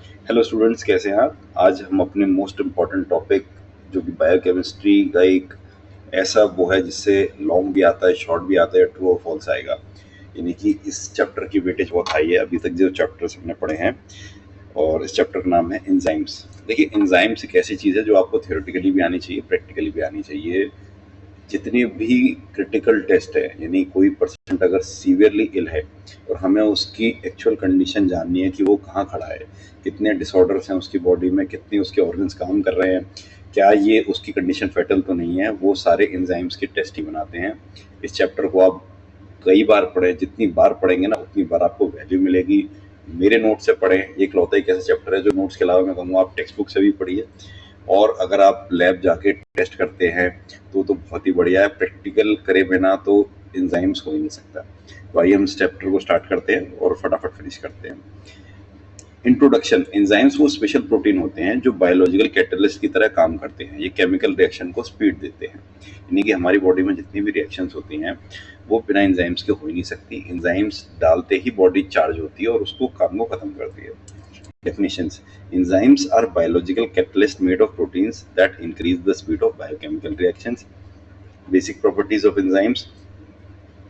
Hello students, कैसे हैं आप? आज हम अपने मोस्ट इम्पॉर्टेंट टॉपिक जो कि बायोकेमिस्ट्री का एक ऐसा वो है जिससे लॉन्ग भी आता है, शॉर्ट भी आता है, ट्रू और फॉल्स आएगा। यानी कि इस चैप्टर की वेटेज बहुत हाई है अभी तक जो चैप्टर्स हमने पढ़े हैं। और इस चैप्टर का नाम है एंजाइम्स। देखिए, एंजाइम्स एक ऐसी चीज़ है जो आपको थियोरेटिकली भी आनी चाहिए, प्रैक्टिकली भी आनी चाहिए। जितने भी क्रिटिकल टेस्ट है, यानी कोई पेशेंट अगर सीवियरली इल है और हमें उसकी एक्चुअल कंडीशन जाननी है कि वो कहाँ खड़ा है, कितने डिसऑर्डर्स हैं उसकी बॉडी में, कितने उसके ऑर्गन्स काम कर रहे हैं, क्या ये उसकी कंडीशन फेटल तो नहीं है, वो सारे एंजाइम्स के टेस्ट ही बनाते हैं। इस चैप्टर को आप कई बार पढ़ें, जितनी बार पढ़ेंगे ना उतनी बार आपको वैल्यू मिलेगी। मेरे नोट से पढ़ें, एक लौता एक ऐसा चैप्टर है जो नोट्स के अलावा मैं कहूँगा आप टेक्स्ट बुक से भी पढ़िए। और अगर आप लैब जाके टेस्ट करते हैं तो बहुत ही बढ़िया है। प्रैक्टिकल करे बिना तो एंजाइम्स हो ही नहीं सकता। तो आइए हम इस चैप्टर को स्टार्ट करते हैं और फटाफट फिनिश करते हैं। इंट्रोडक्शन। एंजाइम्स वो स्पेशल प्रोटीन होते हैं जो बायोलॉजिकल कैटलिस्ट की तरह काम करते हैं। ये केमिकल रिएक्शन को स्पीड देते हैं। यानी कि हमारी बॉडी में जितनी भी रिएक्शंस होती हैं वो बिना एंजाइम्स के हो ही नहीं सकती। एंजाइम्स डालते ही बॉडी चार्ज होती है और उसको काम को खत्म करती है। Definitions. Enzymes are biological catalysts made of proteins that increase the speed of biochemical reactions. Basic properties of enzymes.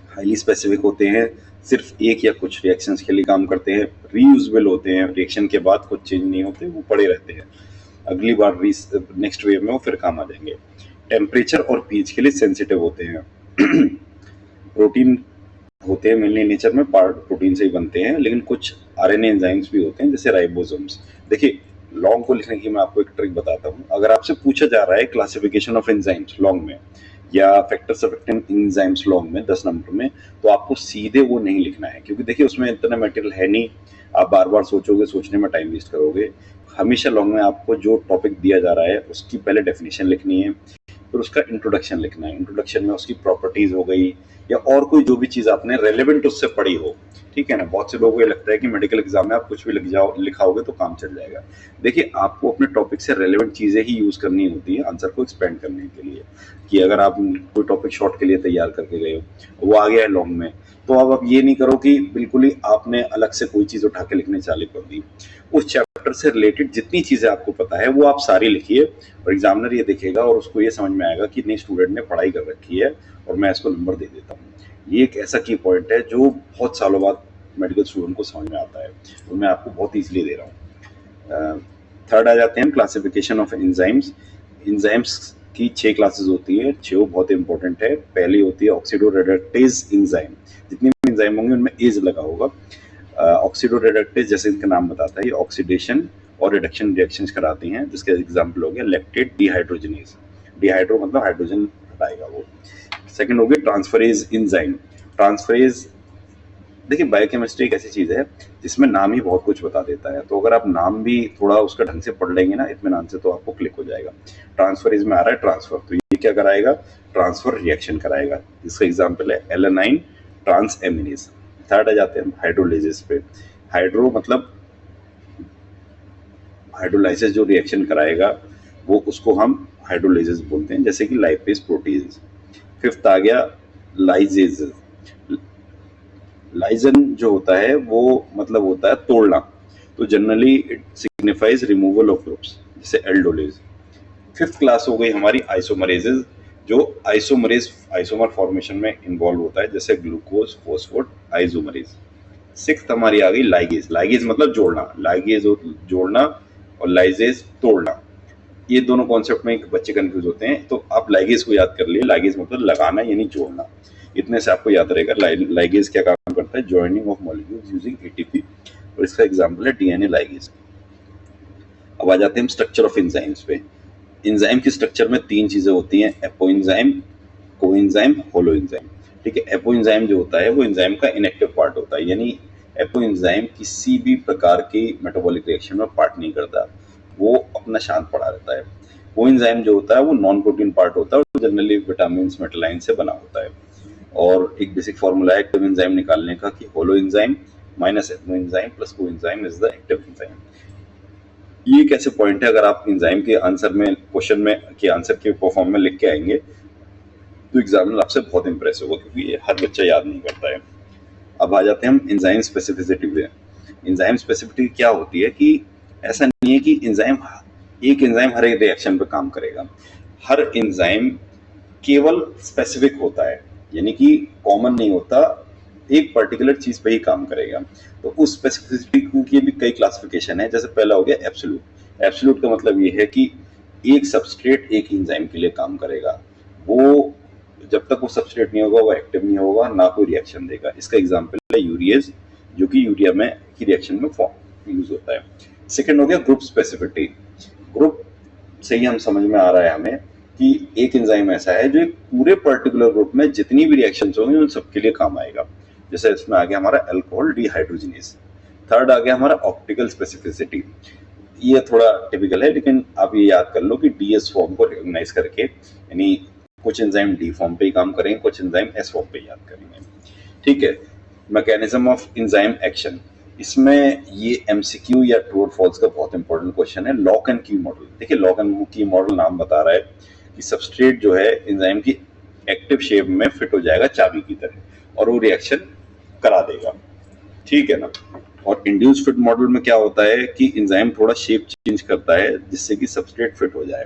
Highly specific होते हैं, सिर्फ एक या कुछ रिएक्शंस के लिए काम करते हैं। रीयूजेबल होते हैं, रिएक्शन के बाद कुछ चेंज नहीं होते, वो पड़े रहते हैं, अगली बार नेक्स्ट वेव में वो फिर काम आ जाएंगे। टेम्परेचर और पीच के लिए सेंसिटिव होते हैं। प्रोटीन होते हैं मेनली नेचर में, पार्ट प्रोटीन से ही बनते हैं, लेकिन कुछ आरएनए एंजाइम्स भी होते हैं जैसे राइबोसोम्स। देखिए, लॉन्ग को लिखने की मैं आपको एक ट्रिक बताता हूँ। अगर आपसे पूछा जा रहा है क्लासिफिकेशन ऑफ एंजाइम्स लॉन्ग में या फैक्टर्स अफेक्टिंग एंजाइम्स लॉन्ग में 10 नंबर में, तो आपको सीधे वो नहीं लिखना है, क्योंकि देखिए उसमें इतना मटेरियल है नहीं। आप बार बार सोचोगे, सोचने में टाइम वेस्ट करोगे। हमेशा लॉन्ग में आपको जो टॉपिक दिया जा रहा है उसकी पहले डेफिनेशन लिखनी है, फिर उसका इंट्रोडक्शन लिखना है। इंट्रोडक्शन में उसकी प्रॉपर्टीज हो गई या और कोई जो भी चीज़ आपने रेलेवेंट उससे पढ़ी हो, ठीक है ना। बहुत से लोगों को ये लगता है कि मेडिकल एग्जाम में आप कुछ भी लिखाओगे तो काम चल जाएगा। देखिए, आपको अपने टॉपिक से रेलेवेंट चीज़ें ही यूज़ करनी होती है आंसर को एक्सपेंड करने के लिए। कि अगर आप कोई टॉपिक शॉर्ट के लिए तैयार करके गए हो, वो आ गया है लॉन्ग में, तो अब ये नहीं करो कि बिल्कुल ही आपने अलग से कोई चीज़ उठा के लिखने चालू कर दी। उस चैप्टर से रिलेटेड जितनी चीज़ें आपको पता है वो आप सारी लिखिए, और एग्जामिनर ये देखेगा और उसको ये समझ में आएगा कि नहीं, स्टूडेंट ने पढ़ाई कर रखी है और मैं इसको नंबर दे देता हूँ। ये एक ऐसा की पॉइंट है जो बहुत सालों बाद मेडिकल स्टूडेंट को समझ में आता है, तो मैं आपको बहुत ईजिली दे रहा हूँ। थर्ड आ जाते हैं क्लासिफिकेशन ऑफ एंजाइम्स। एंजाइम्स की 6 क्लासेस होती है, 6 बहुत इंपॉर्टेंट है। पहली होती है ऑक्सीडोरेडक्टेज एंजाइम। जितनी भी एंजाइम होंगे उनमें एज लगा होगा। ऑक्सीडोरेडक्टेज जैसे इनका नाम बताता है, ये ऑक्सीडेशन और रिडक्शन रिएक्शंस कराती हैं, जिसके एग्जाम्पल हो गया लैक्टेट डिहाइड्रोजनेज। डिहाइड्रो मतलब हाइड्रोजन हटाएगा वो। सेकंड हो गया ट्रांसफरेज एंजाइम। ट्रांसफरेज, देखिए बायोकेमिस्ट्री एक ऐसी चीज़ है जिसमें नाम ही बहुत कुछ बता देता है, तो अगर आप नाम भी थोड़ा उसका ढंग से पढ़ लेंगे ना इत्मीनान से, तो आपको क्लिक हो जाएगा। ट्रांसफरेज में आ रहा है ट्रांसफर, तो ये क्या कराएगा? ट्रांसफर रिएक्शन कराएगा। इसका एग्जाम्पल है एलेनाइन ट्रांस एमिनेज। थर्ड आ जाते हैं हाइड्रोलाइसिस पे। हाइड्रो मतलब हाइड्रोलाइसिस जो रिएक्शन कराएगा वो, उसको हम हाइड्रोलाइसिस बोलते हैं, जैसे कि लाइपेज प्रोटीज। फिफ्थ आ गया लाइजेज। लाइजन जो होता है वो मतलब होता है तोड़ना, तो generally it signifies removal of groups, जैसे एल्डोलेज। फिफ्थ क्लास हो गई हमारी आइसोमरेजेज, जो आइसोमर फॉर्मेशन में इन्वॉल्व होता है, जैसे ग्लूकोज फॉस्फोट आइसोमरेज। सिक्स्थ हमारी आ गई लाइगेज। लाइगेज मतलब जोड़ना, लाइगेज जोड़ना और लाइजेज तोड़ना। ये दोनों कॉन्सेप्ट में बच्चे कंफ्यूज होते हैं, तो आप लाइगेज को याद कर लिए। लाइगेज मतलब लगाना यानी जोड़ना, इतने से आपको याद रहेगा। लाइगेज क्या काम करता है? Joining of molecules using ATP, और इसका एग्जांपल है डीएनए लाइगेज। अब आ जाते हैं हम स्ट्रक्चर ऑफ एंजाइम्स पे। एंजाइम की स्ट्रक्चर में 3 चीजें होती हैं, एपोएंजाइम, कोएंजाइम, होलोएंजाइम। ठीक है, एपोएंजाइम जो होता है वो एंजाइम का इनएक्टिव पार्ट होता है, यानी एपोएंजाइम किसी भी प्रकार की मेटाबॉलिक रिएक्शन में पार्ट नहीं करता, वो अपना शांत पड़ा रहता है। कोएंजाइम जो होता है वो नॉन प्रोटीन पार्ट होता है और जनरली विटामिन मेटालाइन से बना होता है। और एक बेसिक फॉर्मूला है एक्टिव एंजाइम निकालने का कि holo enzyme minus apoenzyme plus coenzyme is the active enzyme. ये एक ऐसे पॉइंट है, अगर आप एंजाइम के आंसर में, क्वेश्चन में के आंसर के फॉर्म में लिख के आएंगे तो एग्जामिनर आपसे बहुत इंप्रेस होगा, क्योंकि ये हर बच्चा याद नहीं करता है। अब आ जाते हैं हम एंजाइम स्पेसिफिसिटी पे। एंजाइम स्पेसिफिसिटी क्या होती है कि ऐसा नहीं है कि एक एंजाइम हर एक रिएक्शन पे काम करेगा। हर एंजाइम केवल स्पेसिफिक होता है, यानी कि कॉमन नहीं होता, एक पर्टिकुलर चीज पे ही काम करेगा। तो उस स्पेसिफिसिटी की भी कई क्लासिफिकेशन है। जैसे पहला हो गया एब्सोल्यूट। एब्सोल्यूट का मतलब ये है कि एक सबस्ट्रेट एक एंजाइम के लिए काम करेगा। वो जब तक वो सबस्ट्रेट नहीं होगा वो एक्टिव नहीं होगा, ना कोई रिएक्शन देगा। इसका एग्जाम्पल है यूरिएज, जो कि यूरिया में की रिएक्शन में यूज होता है। सेकेंड हो गया ग्रुप स्पेसिफिसिटी। ग्रुप से ही हम समझ में आ रहा है हमें कि एक एंजाइम ऐसा है जो एक पूरे पर्टिकुलर ग्रुप में जितनी भी रिएक्शंस होंगी उन सबके लिए काम आएगा। जैसे इसमें आ गया हमारा अल्कोहल डिहाइड्रोजिनेज। थर्ड आ गया हमारा ऑप्टिकल स्पेसिफिसिटी। ये थोड़ा टिपिकल है, लेकिन आप ये याद कर लो कि डीएस फॉर्म को रिकॉग्नाइज करके, यानी कुछ एंजाइम डी फॉर्म पे ही काम करेंगे, कुछ एंजाइम एस फॉर्म पे याद करेंगे। ठीक है। मैकेनिज्म ऑफ एंजाइम एक्शन, इसमें ये एमसीक्यू या ट्रू और फॉल्स का बहुत इंपॉर्टेंट क्वेश्चन है। लॉक एंड की मॉडल। देखिए, लॉक एंड की मॉडल नाम बता रहा है कि सबस्ट्रेट जो है एंजाइम की एक्टिव शेप में फिट हो जाएगा चाबी की तरह, और वो रिएक्शन करा देगा। ठीक है ना। और इंड्यूस फिट मॉडल में क्या होता है कि एंजाइम थोड़ा शेप चेंज करता है जिससे कि सबस्ट्रेट फिट हो जाए।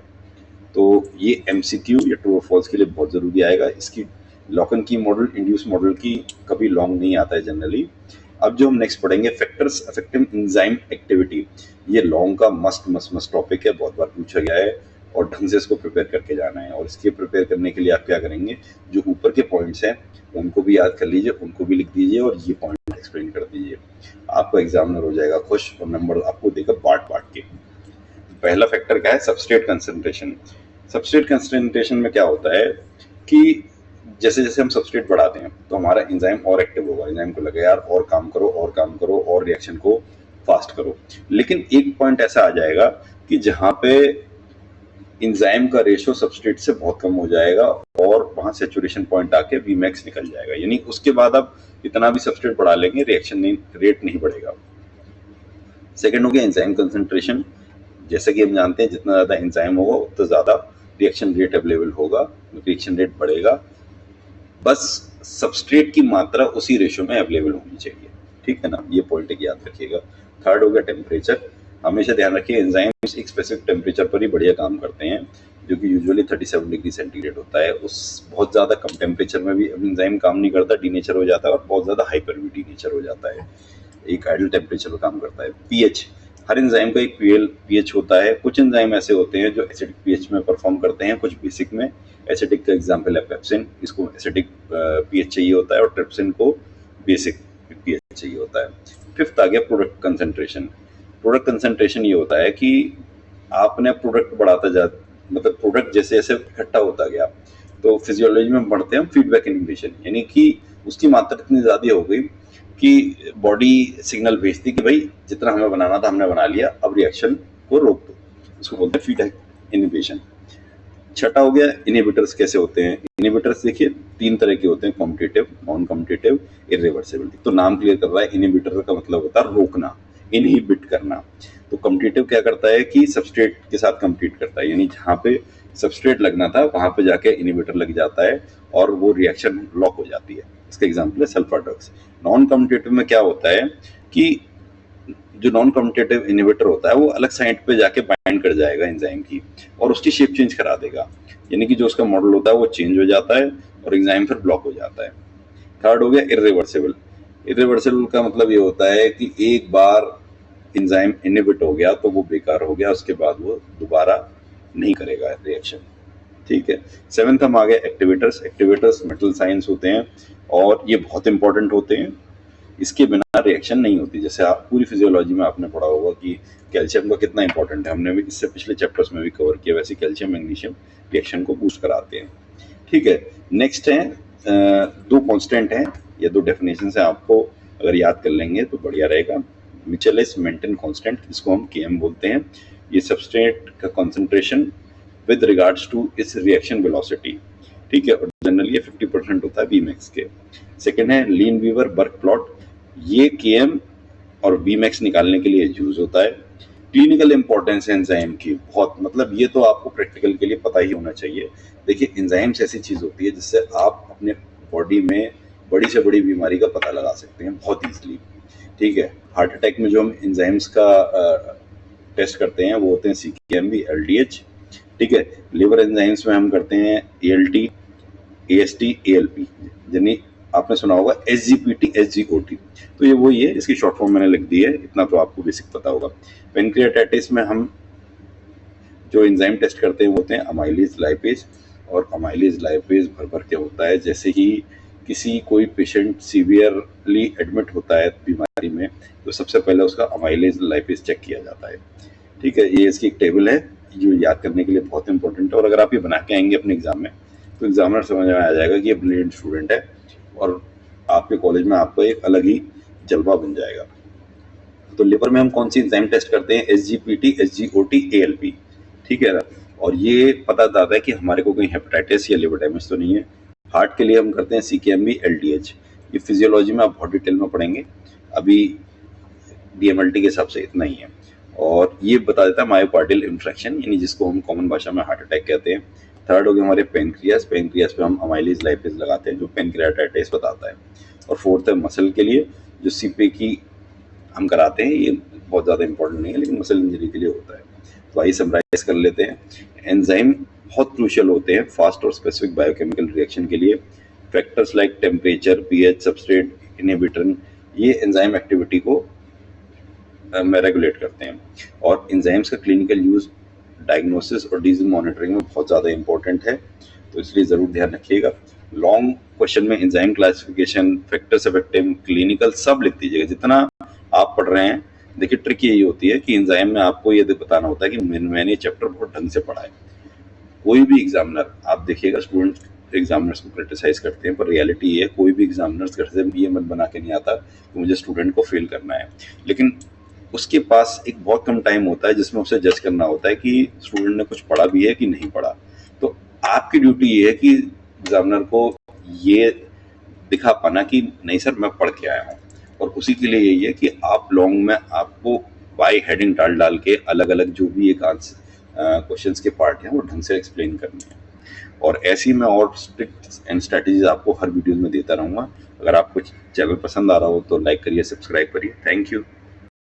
तो ये एमसीक्यू या ट्रू और फॉल्स के लिए बहुत जरूरी आएगा। इसकी लॉक की मॉडल इंड्यूस मॉडल की कभी लॉन्ग नहीं आता है जनरली। अब जो हम नेक्स्ट पढ़ेंगे, फैक्टर्स अफेक्टिंग एंजाइम एक्टिविटी। ये लॉन्ग का मस्ट टॉपिक है, बहुत बार पूछा गया है, और ढंग से इसको प्रिपेयर करके जाना है। और इसके प्रिपेयर करने के लिए आप क्या करेंगे, जो ऊपर के पॉइंट्स हैं उनको भी याद कर लीजिए, उनको भी लिख दीजिए, और ये पॉइंट एक्सप्लेन कर दीजिए। आपका एग्जामिनर हो जाएगा खुश और नंबर आपको देगा बांट बांट के। पहला फैक्टर क्या है, सबस्ट्रेट कंसंट्रेशन। सबस्ट्रेट कंसंट्रेशन में क्या होता है कि जैसे जैसे हम सबस्ट्रेट बढ़ाते हैं तो हमारा एंजाइम और एक्टिव होगा। एंजाइम को लगे यार और काम करो और काम करो और रिएक्शन को फास्ट करो। लेकिन एक पॉइंट ऐसा आ जाएगा कि जहां पे एंजाइम का रेशियो सबस्ट्रेट से बहुत कम हो जाएगा और वहां सैचुरेशन पॉइंट आके वीमैक्स निकल जाएगा। यानी उसके बाद आप इतना भी सबस्ट्रेट बढ़ा लेंगे, रिएक्शन रेट नहीं बढ़ेगा। सेकेंड हो गया एंजाइम कंसंट्रेशन। जैसे कि हम जानते हैं जितना ज्यादा एंजाइम होगा उतना ज्यादा रिएक्शन रेट अवेलेबल होगा, रिएक्शन रेट बढ़ेगा। बस सबस्ट्रेट की मात्रा उसी रेशियो में अवेलेबल होनी चाहिए। ठीक है ना, ये पॉइंट याद रखिएगा। थर्ड हो गया टेम्परेचर। हमेशा ध्यान रखिए एंजाइम्स एक स्पेसिफिक टेम्परेचर पर ही बढ़िया काम करते हैं, जो कि यूजुअली 37 डिग्री सेंटीग्रेड होता है। उस बहुत ज्यादा कम टेम्परेचर में भी एंजाइम काम नहीं करता, डीनेचर हो जाता है, और बहुत ज्यादा हाइपर भी डीनेचर हो जाता है। एक आइडल टेम्परेचर पर काम करता है। पीएच, हर एंजाइम का एक पीएच होता है। कुछ एंजाइम ऐसे होते हैं जो एसिडिक पीएच में परफॉर्म करते हैं, कुछ बेसिक में। एसिडिक का एग्जांपल है पेप्सिन, इसको एसिडिक पीएच चाहिए होता है, और ट्रिप्सिन को बेसिक पीएच चाहिए होता है। फिफ्थ आ गया प्रोडक्ट कंसंट्रेशन। प्रोडक्ट कंसंट्रेशन ये होता है कि आपने प्रोडक्ट बढ़ाता जा, मतलब प्रोडक्ट जैसे जैसे इकट्ठा होता गया, तो फिजियोलॉजी में पढ़ते हैं हम फीडबैक इनहिबिशन, यानी कि उसकी मात्रा इतनी ज्यादा हो गई कि बॉडी सिग्नल भेजती कि भाई जितना हमें बनाना था हमने बना लिया, अब रिएक्शन को रोक दो। इसको बोलते हैं फीडबैक इनहिबिशन। छठा हो गया इनहिबिटर्स कैसे होते हैं। इनहिबिटर्स देखिए तीन तरह के होते हैं, कॉम्पिटिटिव, नॉन कॉम्पिटिटिव, इरिवर्सिबल। तो नाम क्लियर कर रहा है, इनहिबिटर का मतलब होता है रोकना, इनहिबिट करना। तो कॉम्पिटिटिव क्या करता है कि सबस्ट्रेट के साथ कम्पीट करता है, यानी जहाँ पे सबस्ट्रेट लगना था वहां पे जाके इनहिबिटर लग जाता है और वो रिएक्शन लॉक हो जाती है। इसका एग्जाम्पल है सल्फर ड्रग्स। नॉन कॉम्पिटिटिव में क्या होता है कि जो नॉन कॉम्पिटिटिव इनहिबिटर होता है वो अलग साइड पे जाके बाइंड कर जाएगा एंजाइम की, और उसकी शेप चेंज करा देगा, यानी कि जो उसका मॉडल होता है वो चेंज हो जाता है और एंजाइम फिर ब्लॉक हो जाता है। थर्ड हो गया इरिवर्सिबल। इरिवर्सिबल का मतलब ये होता है कि एक बार एंजाइम इनहिबिट हो गया तो वो बेकार हो गया, उसके बाद वो दोबारा नहीं करेगा रिएक्शन। ठीक है। सेवेंथ हम आ गए एक्टिवेटर्स। एक्टिवेटर्स मेटल साइंस होते हैं और ये बहुत इंपॉर्टेंट होते हैं, इसके बिना रिएक्शन नहीं होती। जैसे आप पूरी फिजियोलॉजी में आपने पढ़ा होगा कि कैल्शियम का कितना इंपॉर्टेंट है, हमने भी इससे पिछले चैप्टर्स में भी कवर किया। वैसे कैल्शियम मैग्नीशियम रिएक्शन को बूस्ट कराते हैं। ठीक है। नेक्स्ट है दो कांस्टेंट हैं या दो डेफिनेशन है, आपको अगर याद कर लेंगे तो बढ़िया रहेगा। मिचेलिस मेंटेन कांस्टेंट, इसको हम केएम बोलते हैं। ये सबस्ट्रेट का कॉन्सेंट्रेशन विद रिगार्ड्स टू इस रिएक्शन वेलोसिटी। ठीक है। और जनरली ये 50% होता है बीमैक्स के। सेकेंड है लीन वीवर बर्क प्लॉट। ये केएम और बीमैक्स निकालने के लिए यूज होता है। क्लिनिकल इंपॉर्टेंस है एंजाइम की बहुत, मतलब ये तो आपको प्रैक्टिकल के लिए पता ही होना चाहिए। देखिए एंजाइम्स ऐसी चीज होती है जिससे आप अपने बॉडी में बड़ी से बड़ी बीमारी का पता लगा सकते हैं बहुत ईजिली। ठीक है। हार्ट अटैक में जो हम एंजाइम्स का टेस्ट करते हैं वो होते हैं CKMB, LDH, ठीक है। लिवर एंजाइम्स में हम करते हैं ALT, AST, ALP, यानी आपने सुना होगा SGPT, SGOT, तो ये वही है, इसकी शॉर्ट फॉर्म मैंने लिख दी है, इतना तो आपको बेसिक पता होगा। पेनक्रियाटाइटिस में हम जो एंजाइम टेस्ट करते हैं वो होते हैं अमाइलेज लाइपेज, और अमाइलेज लाइपेज भर भर के होता है। जैसे ही किसी कोई पेशेंट सीवियरली एडमिट होता है बीमारी में, तो सबसे पहले उसका अमाइलेज लाइपेज चेक किया जाता है, ठीक है। ये इसकी एक टेबल है जो याद करने के लिए बहुत इंपॉर्टेंट है, और अगर आप ये बना के आएंगे अपने एग्जाम में तो एग्जामिनर समझ में आ जाएगा कि ये ब्रिलियंट स्टूडेंट है, और आपके कॉलेज में आपका एक अलग ही जलवा बन जाएगा। तो लिवर में हम कौन सी एंजाइम टेस्ट करते हैं? SGPT, SGOT, ALP, ठीक है ना। और ये पता चलता है कि हमारे को कहीं हेपेटाइटिस या लिवर डैमेज तो नहीं है। हार्ट के लिए हम करते हैं CKMB, LDH, ये फिजियोलॉजी में आप बहुत डिटेल में पढ़ेंगे, अभी DMLT के हिसाब से इतना ही है। और ये बता देता है मायोकार्डियल इंफ्रैक्शन, यानी जिसको हम कॉमन भाषा में हार्ट अटैक कहते हैं। थर्ड हो गया हमारे पेनक्रियास, पेनक्रियास पे हम अमाइलेज लाइपेज लगाते हैं जो पेनक्रियाटाइटिस बताता है। और फोर्थ है मसल के लिए, जो CPA की हम कराते हैं, ये बहुत ज़्यादा इंपॉर्टेंट नहीं है लेकिन मसल इंजरी के लिए होता है। तो आइए समराइज कर लेते हैं। एंजाइम बहुत क्रूशियल होते हैं फास्ट और स्पेसिफिक बायोकेमिकल रिएक्शन के लिए। Factors like temperature, pH, substrate, inhibitor, ये एंजाइम एक्टिविटी को में रेगुलेट करते हैं। और एंजाइम्स का क्लिनिकल यूज डायग्नोसिस और डिजीज मॉनिटरिंग में बहुत ज़्यादा इंपॉर्टेंट है, तो इसलिए ज़रूर ध्यान रखिएगा। लॉन्ग क्वेश्चन में enzyme classification, factors affecting, clinical सब लिख दीजिएगा जितना आप पढ़ रहे हैं। देखिए ट्रिक यही होती है कि एंजाइम में आपको ये बताना होता है कि मैंने चैप्टर बहुत ढंग से पढ़ा है। कोई भी एग्जामिनर, आप देखिएगा स्टूडेंट एग्जामिनर्स को क्रिटिसाइज करते हैं, पर रियलिटी ये है कोई भी एग्जामिनर्स घर से ये मन बना के नहीं आता कि मुझे स्टूडेंट को फेल करना है, लेकिन उसके पास एक बहुत कम टाइम होता है जिसमें उसे जज करना होता है कि स्टूडेंट ने कुछ पढ़ा भी है कि नहीं पढ़ा। तो आपकी ड्यूटी ये है कि एग्जामिनर को ये दिखा पाना कि नहीं सर मैं पढ़ के आया हूँ, और उसी के लिए यही है कि आप लॉन्ग में आपको बाय हेडिंग डाल डाल के अलग अलग जो भी एक आंसर क्वेश्चंस के पार्ट हैं वो ढंग से एक्सप्लेन करने हैं। और ऐसी मैं और ट्रिक्स एंड स्ट्रेटजीज आपको हर वीडियो में देता रहूँगा। अगर आपको चैनल पसंद आ रहा हो तो लाइक करिए, सब्सक्राइब करिए। Thank you.